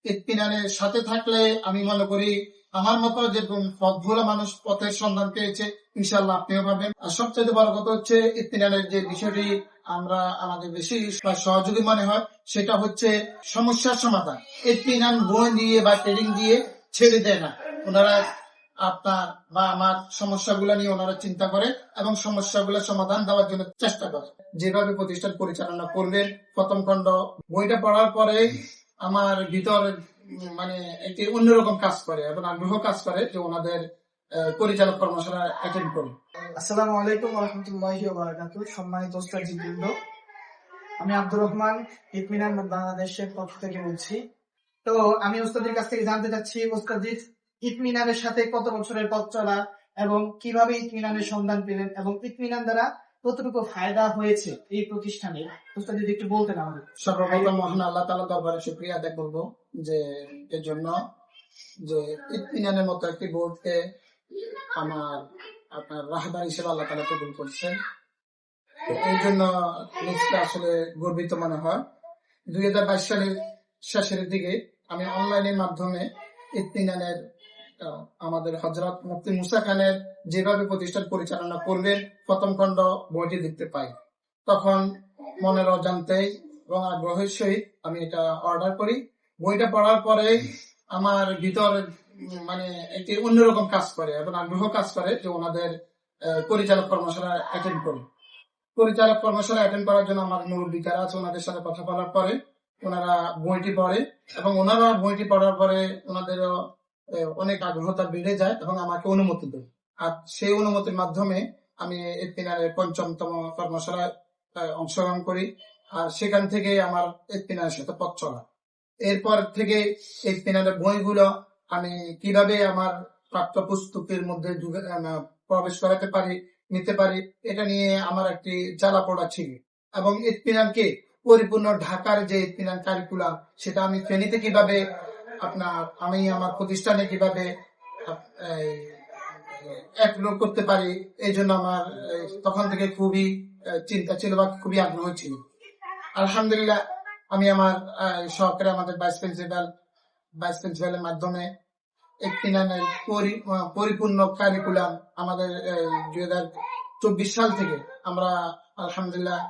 ইত্মিনানের সাথে থাকলে আমি মনে করি আমার মতো যেরকম পথভোলা মানুষ পথের সন্ধান পেয়েছে, ইনশাল্লাহ আপনিও পাবেন। আর সবচেয়ে বড় কথা হচ্ছে ইত্মিনানের যে বিষয়টি আমরা আমাদের বেশি সহযোগী মনে হয় সেটা হচ্ছে সমস্যার সমাধান। ইত্মিনান বই দিয়ে বা ট্রেনিং দিয়ে ছেড়ে দেয় না, ওনারা আপনার বা আমার সমস্যাগুলো নিয়ে ওনারা চিন্তা করে এবং সমস্যাগুলো সমাধান দেওয়ার জন্য চেষ্টা করে। যেভাবে প্রতিষ্ঠান পরিচালনা করবেন, প্রথম খণ্ড বইটা পড়ার পরে আমার ভিতর মানে একটি অন্যরকম কাজ করে এবং আগ্রহ কাজ করে যে ওনাদের পরিচালক কর্মশালা অ্যাটেন্ড করুন। আসসালামু আলাইকুম ওয়া রাহমাতুল্লাহি ওয়া বারাকাতুহু। সম্মানিত ওস্তাদবৃন্দ, আমি আব্দুর রহমান ইত্মিনান বাংলাদেশের পক্ষ থেকে বলছি। তো আমি ওস্তাদের কাছ থেকে জানতে চাচ্ছি ওস্তাদের ইত্মিনানের সাথে কত বছরের পথ চলা এবং কিভাবে ইত্মিনানের সন্ধান পেলেন এবং ইত্মিনান দ্বারা কতটুকু ফায়দা হয়েছে এই প্রতিষ্ঠানে, ওস্তাদ যদি একটু বলতেন আমাদের। সর্বপ্রথম মহান আল্লাহ তাআলার দরবারে শুকরিয়া আদায় করব যে এর জন্য যে ইত্মিনানের মতো একটি বোর্ডকে আপনার রাহবার হিসেবে আল্লাহ তাআলা কবুল করছেন। এই জন্য নিজকে আসলে গর্বিত মনে হয়। 2022 সালের শেষের দিকে আমি অনলাইনের মাধ্যমে ইত্মিনানের আমাদের হযরত মুফতি মুসা খানের যেভাবে প্রতিষ্ঠান পরিচালনা করবেন প্রথম খণ্ড বইটি দেখতে পাই। তখন মনের অজান্তেই এবং আগ্রহের সহিত আমি এটা অর্ডার করি। বইটা পড়ার পরে আমার ভিতর মানে একটি অন্যরকম কাজ করে এবং আগ্রহ কাজ করে যে ওনাদের পরিচালক কর্মশালা অ্যাটেন্ড করি। পরিচালক কর্মশালা অ্যাটেন্ড করার জন্য আমার মুরব্বী যারা আছে ওনাদের সাথে কথা বলার পরে ওনারা বইটি পড়ে এবং ওনারা বইটি পড়ার পরে ওনাদেরও অনেক আগ্রহতা বেড়ে যায় এবং আমাকে অনুমতি দেয়। আর সেই অনুমতির মাধ্যমে আমি ইত্মিনানের ৫ম কর্মশালায় অংশগ্রহণ করি। আর সেখান থেকে আমার ইত্মিনানের সাথে পথ চলা। এরপর থেকে ইত্মিনানের বইগুলো আমি কিভাবে আমার প্রাপ্ত পুস্তকের মধ্যে প্রবেশ করাতে পারি, নিতে পারি, এটা নিয়ে আমার একটি জ্বালা পোড়া ছিল। এবং ইত্মিনানকে পরিপূর্ণ ঢাকার যে ইত্মিনান কারিকুলাম সেটা আমি ফেনীতে কিভাবে আমি আমার প্রতিষ্ঠানে কিভাবে অ্যাপ্লোড করতে পারি, এই জন্য আমার তখন থেকে খুবই চিন্তা ছিল বা খুবই আগ্রহ ছিল। আলহামদুলিল্লাহ আমি আমার সহকারে আমাদের ভাইস প্রিন্সিপালের মাধ্যমে ইত্মিনানের পরিপূর্ণ কারিকুলাম আমাদের 2024 সাল থেকে আমরা আলহামদুলিল্লাহ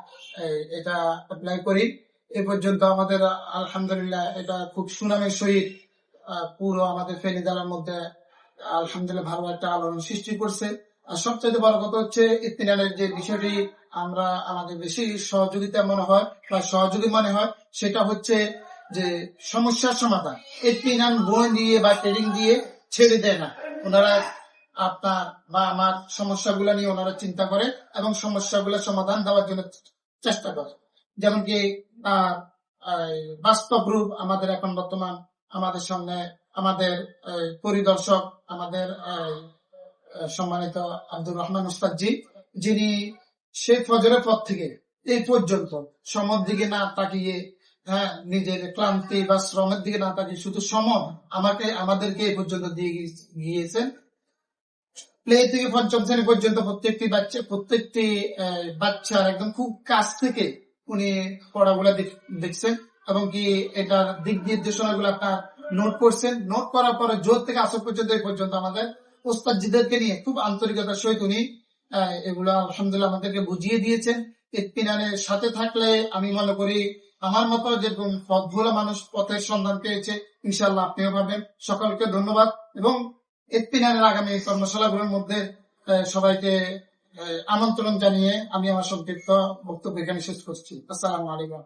এটা অ্যাপ্লাই করি। এ পর্যন্ত আমাদের আলহামদুলিল্লাহ এটা খুব সুনামের সহিত পুরো আমাদের ফেনী জেলার মধ্যে আলহামদুলিল্লাহ ভালো একটা আলোড়ন সৃষ্টি করছে। আর সবচেয়ে বড় কথা হচ্ছে ইত্মিনানের যে বিষয়টি আমরা আমাদের বেশি সহযোগিতা মনে হয় বা সহযোগী মনে হয় সেটা হচ্ছে যে সমস্যার সমাধান। ইত্মিনান বই দিয়ে বা ট্রেনিং দিয়ে ছেড়ে দেয় না, ওনারা আপনার বা আমার সমস্যাগুলো নিয়ে ওনারা চিন্তা করে এবং সমস্যাগুলো সমাধান দেওয়ার জন্য চেষ্টা করে। যেমন কি বাস্তব রূপ আমাদের এখন বর্তমান আমাদের সঙ্গে আমাদের পরিদর্শক আমাদের সম্মানিত আব্দুর রহমান উস্তাদজি, যিনি সেই ফজরের পর থেকে এই পর্যন্ত সমর দিকে না তাকিয়ে নিজের ক্লান্তি বা শ্রমের দিকে না তাকিয়ে শুধু সমর আমাদেরকে এই পর্যন্ত দিয়ে গিয়েছেন। প্লে থেকে ৫ম শ্রেণী পর্যন্ত প্রত্যেকটি বাচ্চার একদম খুব কাছ থেকে উনি পড়াগুলা দেখছেন এবং কি এটার দিক নির্দেশনাগুলো আপনার নোট করছেন। নোট করার পরে জোর থেকে আসর পর্যন্ত এই পর্যন্ত আমাদের ওস্তাদজিদেরকে নিয়ে খুব আন্তরিকতার সহিত উনি এগুলা আলহামদুলিল্লাহ আমাদেরকে বুঝিয়ে দিয়েছেন। ইত্মিনানের সাথে থাকলে আমি মনে করি আমার মতো যেরকম পথভোলা মানুষ পথের সন্ধান পেয়েছে, ইনশাল্লাহ আপনিও পাবেন। সকলকে ধন্যবাদ এবং ইত্মিনানের আগামী কর্মশালাগুলোর মধ্যে সবাইকে আমন্ত্রণ জানিয়ে আমি আমার সংক্ষিপ্ত বক্তব্য এখানে শেষ করছি। আসসালামু আলাইকুম।